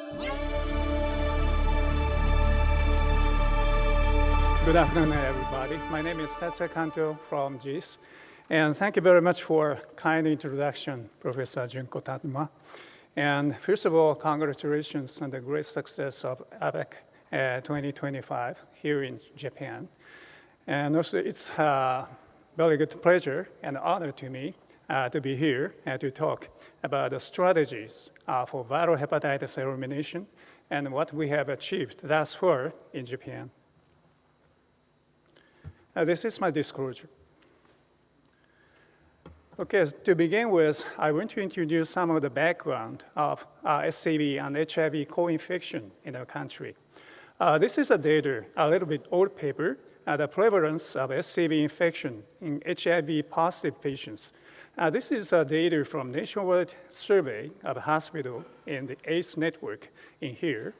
Good afternoon, everybody. My name is Tatsuya Kanto from JIHS, and thank you very much for kind introduction, Professor Junko Tatuma. And first of all, congratulations on the great success of APACC 2025 here in Japan. And also, it's a very good pleasure and honor to me to be here and to talk about the strategies for viral hepatitis elimination and what we have achieved thus far in Japan. This is my disclosure. Okay, to begin with, I want to introduce some of the background of SCV and HIV co-infection in our country. This is a data, a little bit old paper, the prevalence of SCV infection in HIV positive patients. This is data from nationwide survey of hospital in the AIDS network in here.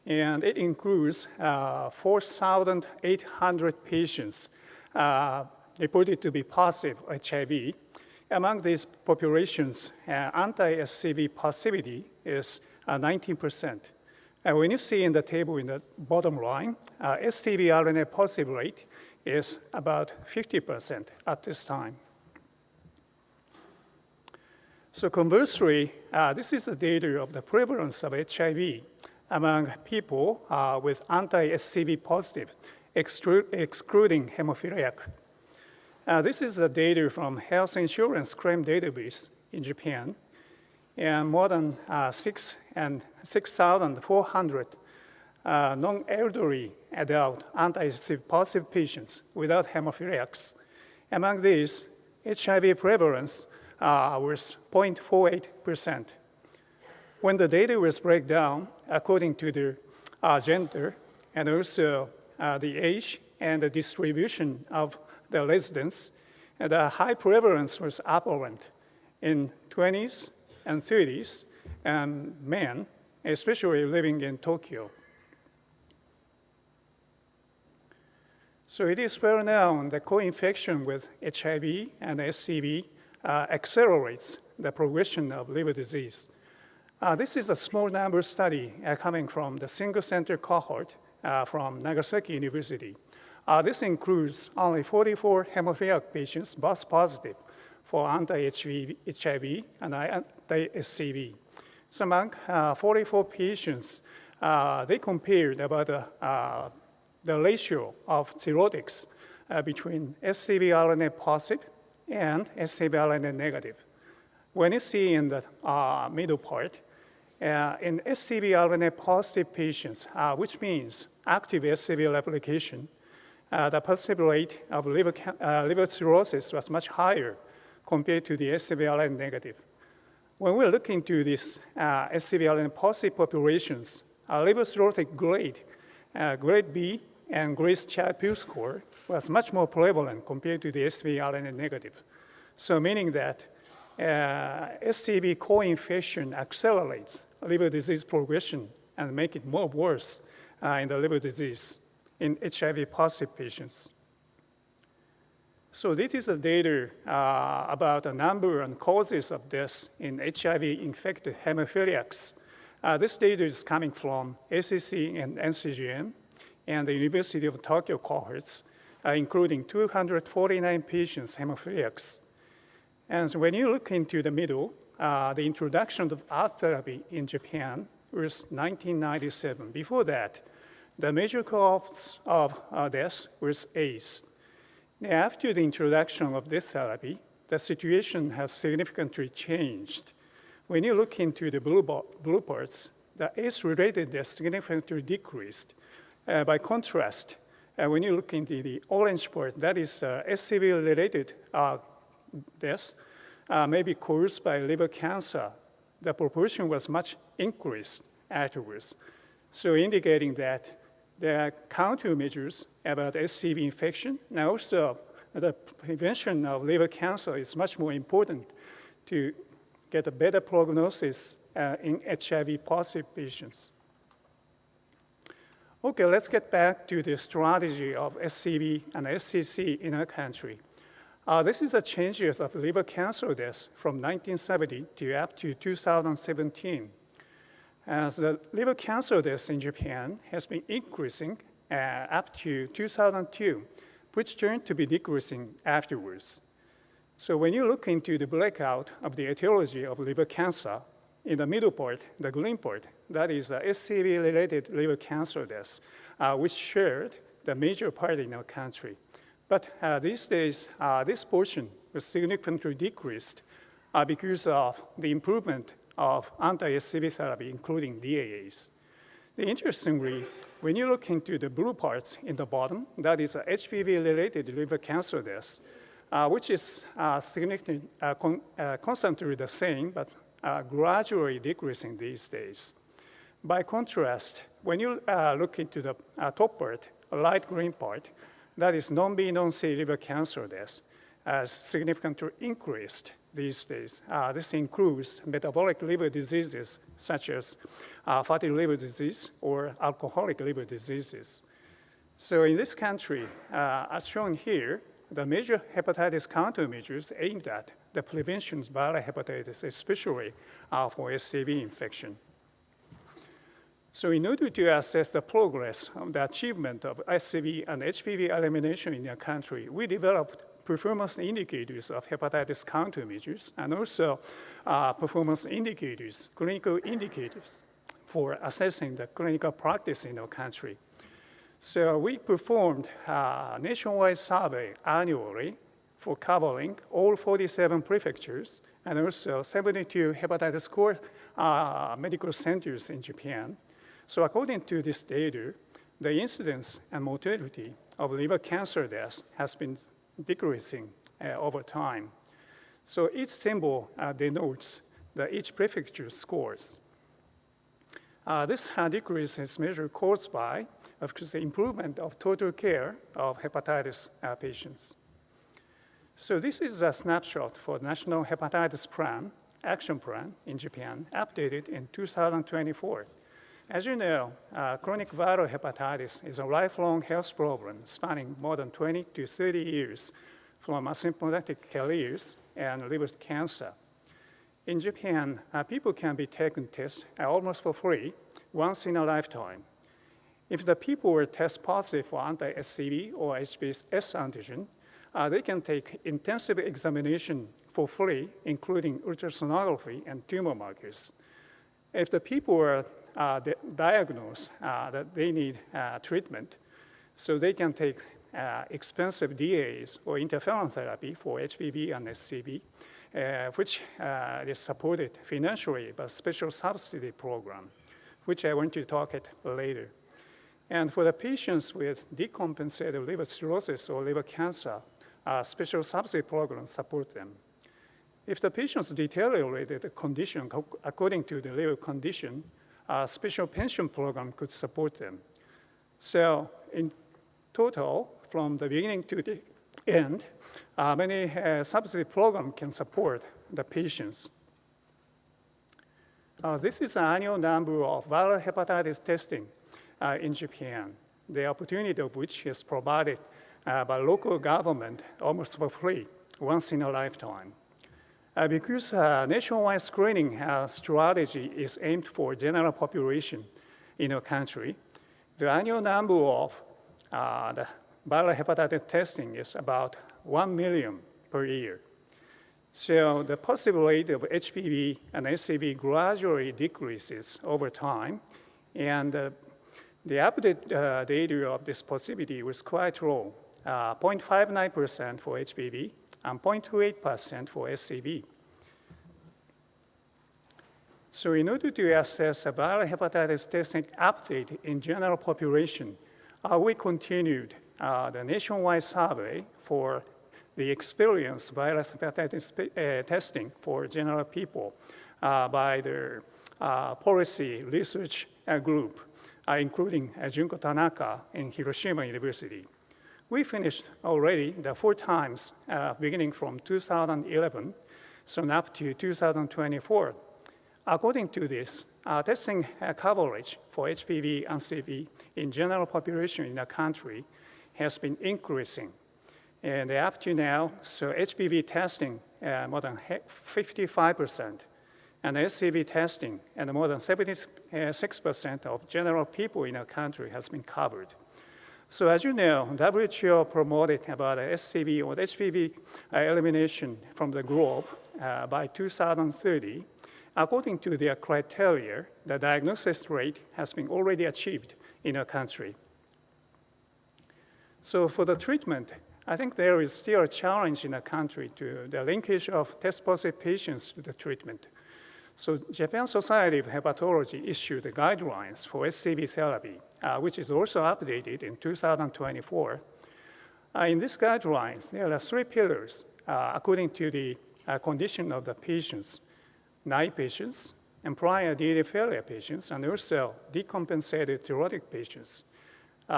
And it includes 4,800 patients reported to be positive HIV. Among these populations, anti-SCV positivity is 19%. And when you see in the table in the bottom line, SCV RNA positive rate is about 50% at this time. So conversely, this is the data of the prevalence of HIV among people with anti-SCV positive, excluding hemophiliac. This is the data from health insurance claim database in Japan, and more than 6,400 non-elderly adult anti-SCV positive patients without hemophiliacs. Among these, HIV prevalence was 0.48%. When the data was break down according to the gender and also the age and the distribution of the residents, the high prevalence was apparent in 20s and 30s and men, especially living in Tokyo. So it is well known that co-infection with HIV and SCV accelerates the progression of liver disease. This is a small number study coming from the single center cohort from Nagasaki University. This includes only 44 hemophiliac patients, both positive for anti-HIV and anti-SCV. So among 44 patients, they compared about the ratio of cirrhotics between SCV RNA positive and SCV RNA negative. When you see in the middle part, in SCV RNA positive patients, which means active SCV replication, the positive rate of liver cirrhosis was much higher compared to the SCV RNA negative. When we look into these SCV RNA positive populations, liver cirrhotic grade, grade B and grade Child-Pugh score was much more prevalent compared to the SCV RNA negative. So meaning that SCV co-infection accelerates liver disease progression and make it more worse in the liver disease in HIV positive patients. So this is the data about the number and causes of death in HIV-infected hemophiliacs. This data is coming from ACC and NCGM and the University of Tokyo cohorts, including 249 patients hemophiliacs. And so when you look into the middle, the introduction of ART therapy in Japan was 1997. Before that, the major cause of death was AIDS. After the introduction of this therapy, the situation has significantly changed. When you look into the blue parts, the AIDS-related death significantly decreased. By contrast, when you look into the orange part, that is SCV-related deaths, may be caused by liver cancer. The proportion was much increased afterwards. So indicating that there are countermeasures about SCV infection, and also the prevention of liver cancer is much more important to get a better prognosis in HIV-positive patients. Okay, let's get back to the strategy of SCV and SCC in our country. This is the changes of liver cancer deaths from 1970 to up to 2017. as the liver cancer deaths in Japan has been increasing up to 2002, which turned to be decreasing afterwards. So when you look into the breakout of the etiology of liver cancer, in the middle part, the green part, that is SCV-related liver cancer deaths, which shared the major part in our country. But these days, this portion was significantly decreased because of the improvement of anti-SCV therapy, including DAAs. Interestingly, when you look into the blue parts in the bottom, that is HPV-related liver cancer deaths, which is constantly the same, but gradually decreasing these days. By contrast, when you look into the top part, light green part, that is non-B, non-C liver cancer deaths, has significantly increased these days. This includes metabolic liver diseases such as fatty liver disease or alcoholic liver diseases. So in this country, as shown here, the major hepatitis countermeasures aimed at the prevention of viral hepatitis, especially for SCV infection. So in order to assess the progress of the achievement of SCV and HPV elimination in the country, we developed performance indicators of hepatitis countermeasures and also performance indicators, clinical indicators for assessing the clinical practice in our country. So we performed a nationwide survey annually for covering all 47 prefectures and also 72 hepatitis core medical centers in Japan. So according to this data, the incidence and mortality of liver cancer deaths has been decreasing over time. So each symbol denotes each prefecture scores. This decrease is measured caused by, of course, the improvement of total care of hepatitis patients. So this is a snapshot for National Hepatitis Plan, Action Plan in Japan, updated in 2024. As you know, chronic viral hepatitis is a lifelong health problem spanning more than 20 to 30 years from asymptomatic carriers and liver cancer. In Japan, people can be taken tests almost for free once in a lifetime. If the people were test positive for anti-SCV or HBs antigen, they can take intensive examination for free, including ultrasonography and tumor markers. If the people were diagnosed that they need treatment, so they can take expensive DAs or interferon therapy for HPV and SCV, which is supported financially by a special subsidy program, which I want to talk about later. And for the patients with decompensated liver cirrhosis or liver cancer, special subsidy programs support them. If the patients deteriorated the condition according to the liver condition, a special pension program could support them. So in total, from the beginning to the end, many subsidy programs can support the patients. This is the annual number of viral hepatitis testing in Japan, the opportunity of which is provided by local government almost for free, once in a lifetime. Because nationwide screening strategy is aimed for general population in our country, the annual number of the viral hepatitis testing is about 1 million per year. So the possible rate of HPV and SCV gradually decreases over time, and the updated data of this possibility was quite low, 0.59% for HPV and 0.28% for SCV. So in order to assess a viral hepatitis testing update in general population, we continued the nationwide survey for the experienced virus hepatitis testing for general people by the policy research group, including Junko Tanaka in Hiroshima University. We finished already the 4 times beginning from 2011, so up to 2024. According to this, testing coverage for HPV and CV in general population in the country has been increasing. And up to now, so HPV testing more than 55%, and SCV testing, and more than 76% of general people in our country has been covered. So as you know, WHO promoted about SCV or HPV elimination from the globe by 2030. According to their criteria, the diagnosis rate has been already achieved in our country. So for the treatment, I think there is still a challenge in the country to the linkage of test-positive patients to the treatment. So Japan Society of Hepatology issued the guidelines for SCV therapy, which is also updated in 2024. In these guidelines, there are 3 pillars according to the condition of the patients: naive patients, and prior DNA failure patients, and also decompensated cirrhotic patients.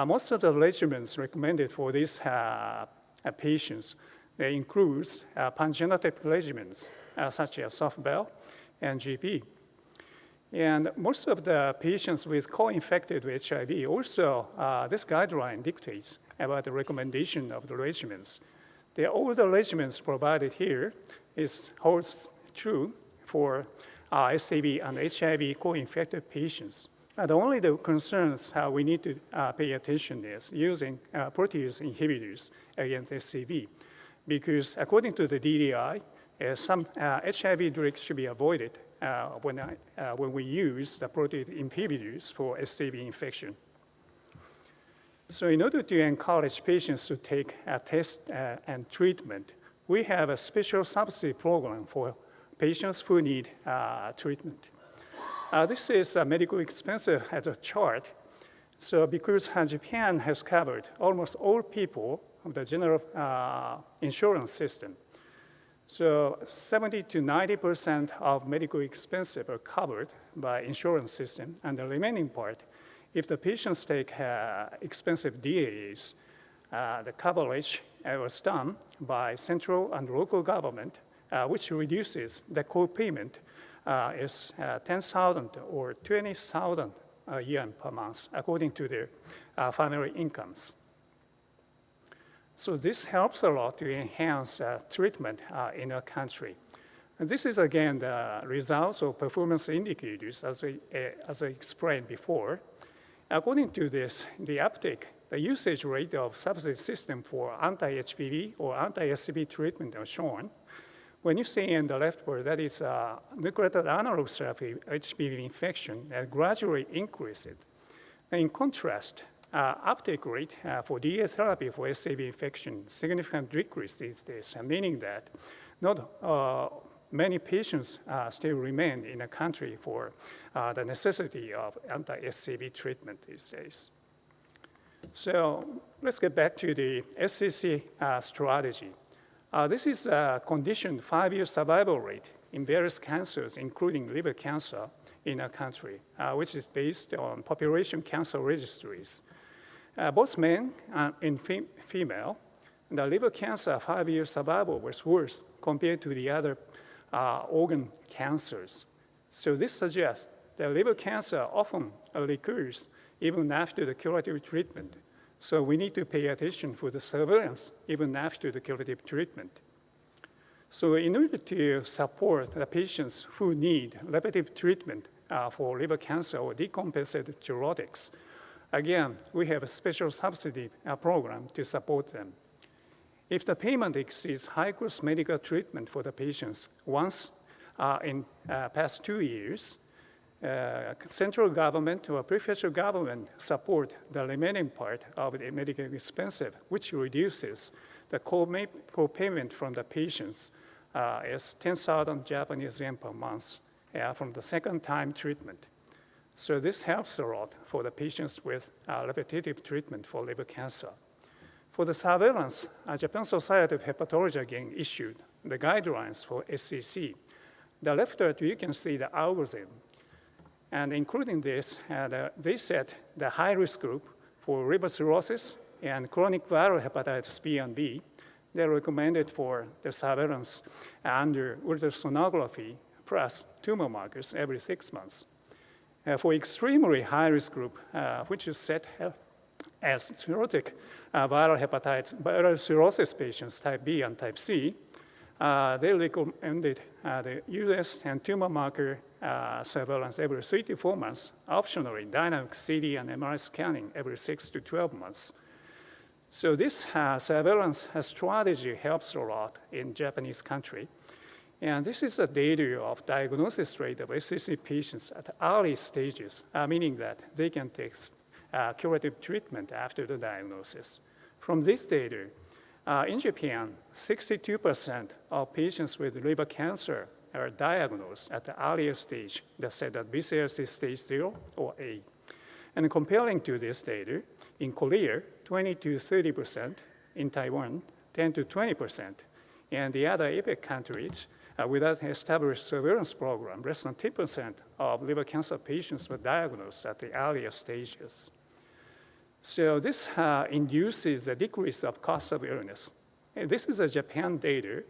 Most of the regimens recommended for these patients, they include pangenotypic regimens such as SOFT-BEL and GP. And most of the patients with co-infected with HIV also, this guideline dictates about the recommendation of the regimens. All the regimens provided here holds true for SCV and HIV co-infected patients. The only concerns we need to pay attention is using protease inhibitors against SCV, because according to the DDI, some HIV drugs should be avoided when we use the protease inhibitors for SCV infection. So in order to encourage patients to take a test and treatment, we have a special subsidy program for patients who need treatment. This is medical expenses as a chart. So because Japan has covered almost all people of the general insurance system, so 70 to 90% of medical expenses are covered by insurance system, and the remaining part, if the patients take expensive DAs, the coverage was done by central and local government, which reduces the co-payment is 10,000 or 20,000 yen per month, according to their family incomes. So this helps a lot to enhance treatment in our country. And this is, again, the results of performance indicators, as I explained before. According to this, the uptake, the usage rate of subsidy system for anti-HPV or anti-SCV treatment are shown. When you see in the left part, that is nucleotide analog therapy HPV infection that gradually increases. In contrast, uptake rate for DA therapy for SCV infection significantly decreases these days, meaning that not many patients still remain in the country for the necessity of anti-SCV treatment these days. So let's get back to the SCC strategy. This is a conditioned 5-year survival rate in various cancers, including liver cancer in our country, which is based on population cancer registries. Both men and female, the liver cancer 5-year survival was worse compared to the other organ cancers. So this suggests that liver cancer often recurs even after the curative treatment. So we need to pay attention for the surveillance even after the curative treatment. So in order to support the patients who need repetitive treatment for liver cancer or decompensated cirrhotics, again, we have a special subsidy program to support them. If the payment exceeds high-cost medical treatment for the patients once in past 2 years, central government or prefectural government support the remaining part of the medical expenses, which reduces the co-payment from the patients as 10,000 Japanese yen per month from the second time treatment. So this helps a lot for the patients with repetitive treatment for liver cancer. For the surveillance, Japan Society of Hepatology again issued the guidelines for SCC. The left chart, you can see the algorithm. And including this, they set the high-risk group for liver cirrhosis and chronic viral hepatitis B and B. They're recommended for the surveillance under ultrasonography plus tumor markers every 6 months. For extremely high-risk group, which is set as cirrhotic viral cirrhosis patients, type B and type C, they recommended the US and tumor marker surveillance every 3 to 4 months, optionally dynamic CT and MRI scanning every 6 to 12 months. So this surveillance strategy helps a lot in Japanese country. And this is a data of diagnosis rate of SCC patients at early stages, meaning that they can take curative treatment after the diagnosis. From this data, in Japan, 62% of patients with liver cancer are diagnosed at the earlier stage, that's said at BCLC stage 0 or A. And comparing to this data, in Korea, 20 to 30%, in Taiwan, 10 to 20%, and the other APACC countries, without an established surveillance program, less than 10% of liver cancer patients were diagnosed at the earlier stages. So this induces the decrease of cost of illness. And this is a Japan data.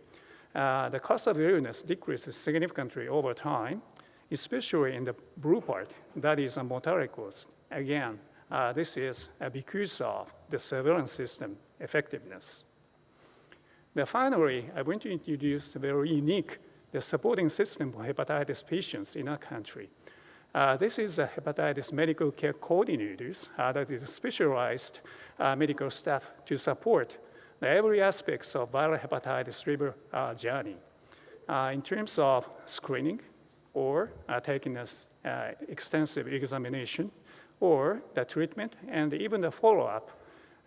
The cost of illness decreases significantly over time, especially in the blue part, that is a mortality cost. Again, this is because of the surveillance system effectiveness. Then finally, I want to introduce a very unique the supporting system for hepatitis patients in our country. This is a hepatitis medical care coordinators that is specialized medical staff to support every aspects of viral hepatitis liver journey in terms of screening or taking an extensive examination or the treatment and even the follow-up.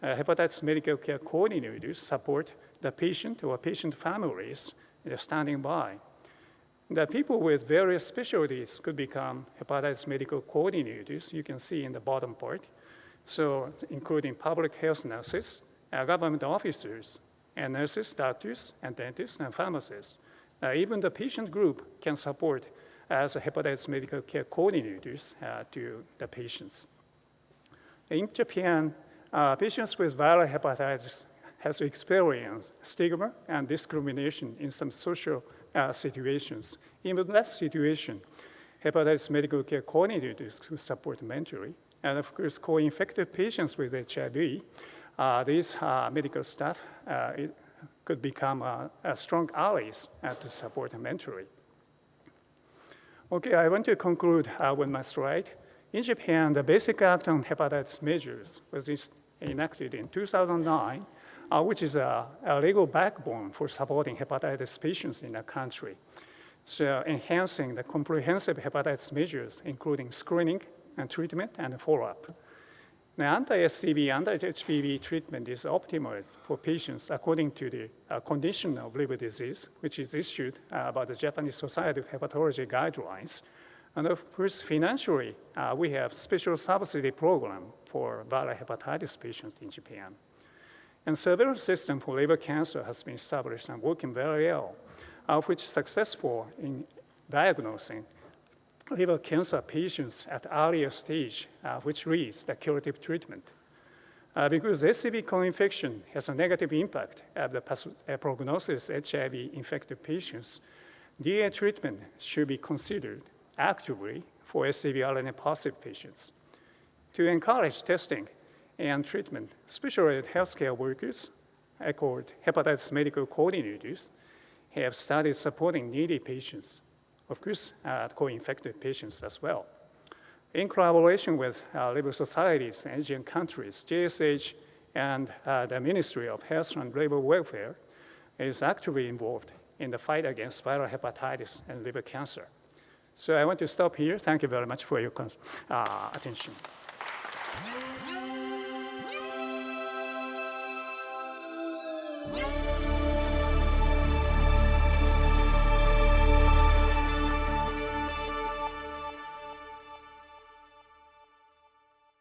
Hepatitis medical care coordinators support the patient or patient families standing by. The people with various specialties could become hepatitis medical coordinators, you can see in the bottom part. So including public health nurses, government officers, and nurses, doctors, and dentists, and pharmacists. Even the patient group can support as a hepatitis medical care coordinators to the patients. In Japan, patients with viral hepatitis has experienced stigma and discrimination in some social situations. In that situation, hepatitis medical care coordinators could support mentally. And of course, co-infected patients with HIV, these medical staff could become strong allies to support mentally. Okay, I want to conclude with my slide. In Japan, the Basic Act on Hepatitis Measures was enacted in 2009, which is a legal backbone for supporting hepatitis patients in the country. So enhancing the comprehensive hepatitis measures, including screening and treatment and follow-up. The anti-SCV, anti-HPV treatment is optimal for patients according to the condition of liver disease, which is issued by the Japanese Society of Hepatology guidelines. And of course, financially, we have special subsidy program for viral hepatitis patients in Japan. And surveillance system for liver cancer has been established and working very well, which is successful in diagnosing liver cancer patients at earlier stage, which leads the curative treatment. Because SCV co-infection has a negative impact at the prognosis HIV-infected patients, DA treatment should be considered actively for SCV RNA positive patients. To encourage testing and treatment, especially healthcare workers, called hepatitis medical coordinators, have started supporting needy patients, of course, co-infected patients as well. In collaboration with liver societies in Asian countries, JIHS and the Ministry of Health and Labor Welfare is actively involved in the fight against viral hepatitis and liver cancer. So I want to stop here. Thank you very much for your attention. Yeah.